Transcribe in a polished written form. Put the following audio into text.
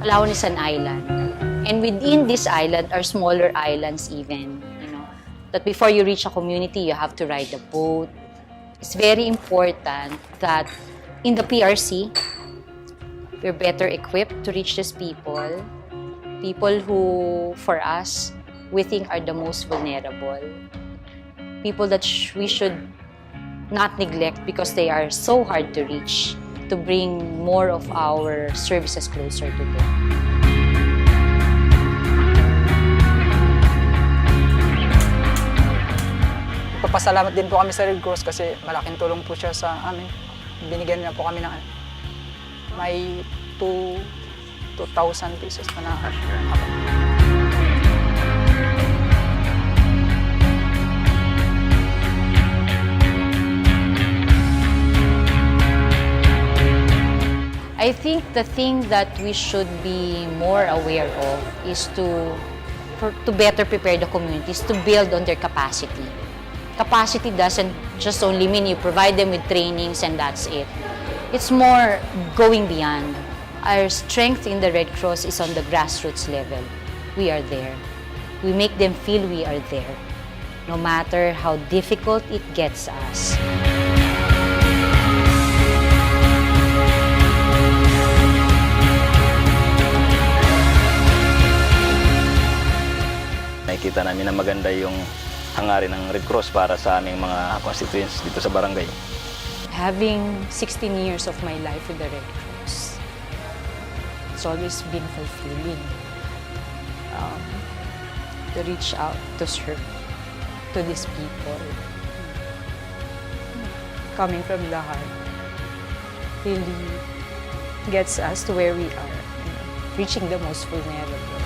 Palawan is an island. And within this island are smaller islands even, that before you reach a community, you have to ride a boat. It's very important that in the PRC, we're better equipped to reach these people who, for us, we think are the most vulnerable. People that we should not neglect because they are so hard to reach, to bring more of our services closer to them. Nagpapasalamat din po kami sa Red Cross kasi malaking tulong po siya sa amin. Binigyan niya po kami ng may 2,000 pesos na nakakasya. I think the thing that we should be more aware of is to better prepare the communities to build on their capacity. Capacity doesn't just only mean you provide them with trainings and that's it. It's more going beyond. Our strength in the Red Cross is on the grassroots level. We are there. We make them feel we are there, no matter how difficult it gets us. Nakikita namin na maganda yung hangarin ng Red Cross para sa aming mga constituents dito sa barangay. Having 16 years of my life with the Red Cross, it's always been fulfilling to reach out, to serve to these people. Coming from the heart really gets us to where we are, reaching the most vulnerable.